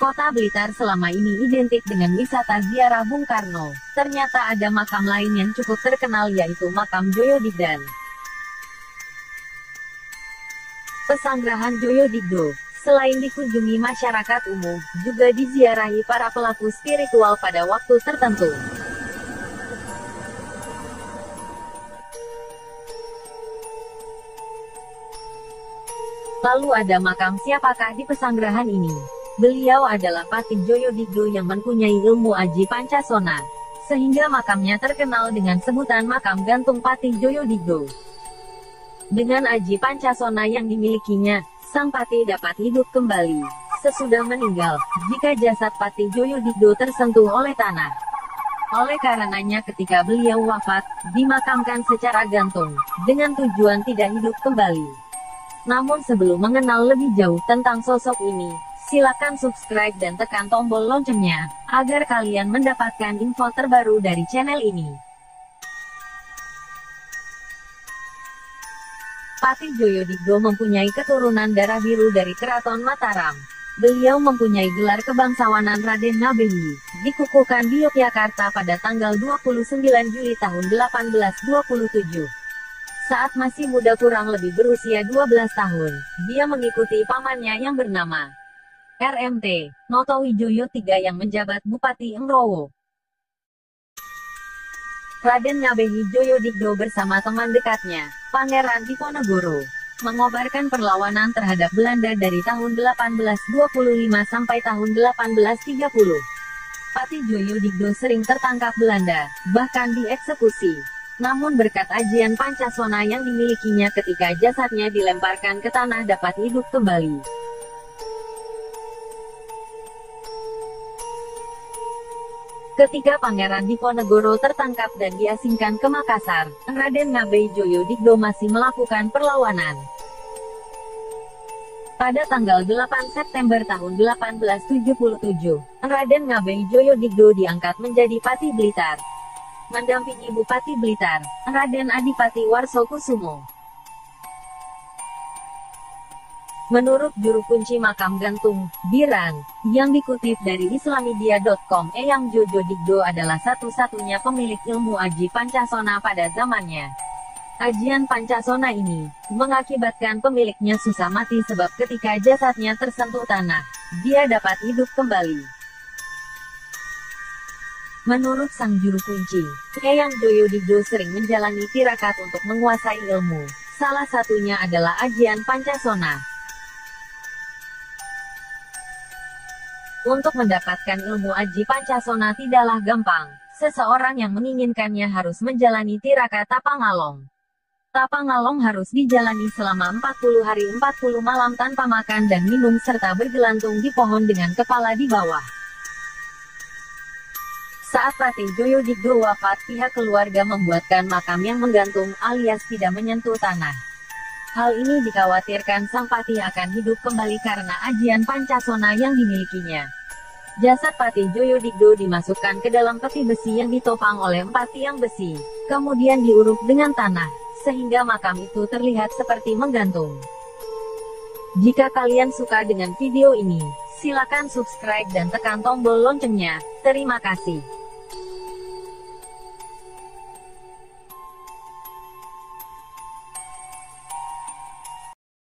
Kota Blitar selama ini identik dengan wisata ziarah Bung Karno. Ternyata ada makam lain yang cukup terkenal, yaitu makam Joyo Digdan. Pesanggrahan Joyo Digdo, selain dikunjungi masyarakat umum, juga diziarahi para pelaku spiritual pada waktu tertentu. Lalu ada makam siapakah di pesanggrahan ini? Beliau adalah Patih Joyo Digdo yang mempunyai ilmu Aji Pancasona, sehingga makamnya terkenal dengan sebutan makam gantung Patih Joyo Digdo. Dengan Aji Pancasona yang dimilikinya, sang Patih dapat hidup kembali sesudah meninggal, jika jasad Patih Joyo Digdo tersentuh oleh tanah. Oleh karenanya ketika beliau wafat, dimakamkan secara gantung, dengan tujuan tidak hidup kembali. Namun sebelum mengenal lebih jauh tentang sosok ini, silakan subscribe dan tekan tombol loncengnya, agar kalian mendapatkan info terbaru dari channel ini. Patih Joyo Digdo mempunyai keturunan darah biru dari Keraton Mataram. Beliau mempunyai gelar kebangsawanan Raden Ngabehi, dikukuhkan di Yogyakarta pada tanggal 29 Juli tahun 1827. Saat masih muda kurang lebih berusia 12 tahun, dia mengikuti pamannya yang bernama RMT Notowijoyo III yang menjabat Bupati Emrowo. Raden Ngabehi Joyo Digdo bersama teman dekatnya, Pangeran Diponegoro, mengobarkan perlawanan terhadap Belanda dari tahun 1825 sampai tahun 1830. Patih Joyo Digdo sering tertangkap Belanda, bahkan dieksekusi. Namun berkat ajian Pancasona yang dimilikinya ketika jasadnya dilemparkan ke tanah dapat hidup kembali. Ketika Pangeran Diponegoro tertangkap dan diasingkan ke Makassar, Raden Ngabehi Joyo Digdo masih melakukan perlawanan. Pada tanggal 8 September tahun 1877, Raden Ngabehi Joyo Digdo diangkat menjadi Patih Blitar, mendampingi Bupati Blitar, Raden Adipati Warsokusumo. Menurut juru kunci makam gantung, Biran, yang dikutip dari Islamidia.com, Eyang Joyo Digdo adalah satu-satunya pemilik ilmu Aji Pancasona pada zamannya. Ajian Pancasona ini mengakibatkan pemiliknya susah mati sebab ketika jasadnya tersentuh tanah, dia dapat hidup kembali. Menurut sang juru kunci, Eyang Joyo Digdo sering menjalani tirakat untuk menguasai ilmu. Salah satunya adalah ajian Pancasona. Untuk mendapatkan ilmu Aji Pancasona tidaklah gampang. Seseorang yang menginginkannya harus menjalani tirakat Tapangalong. Tapangalong harus dijalani selama 40 hari 40 malam tanpa makan dan minum serta bergelantung di pohon dengan kepala di bawah. Saat Patih Joyo Digdo wafat, pihak keluarga membuatkan makam yang menggantung alias tidak menyentuh tanah. Hal ini dikhawatirkan sang Patih akan hidup kembali karena ajian Pancasona yang dimilikinya. Jasad Patih Joyo Digdo dimasukkan ke dalam peti besi yang ditopang oleh 4 tiang besi, kemudian diuruk dengan tanah, sehingga makam itu terlihat seperti menggantung. Jika kalian suka dengan video ini, silakan subscribe dan tekan tombol loncengnya. Terima kasih.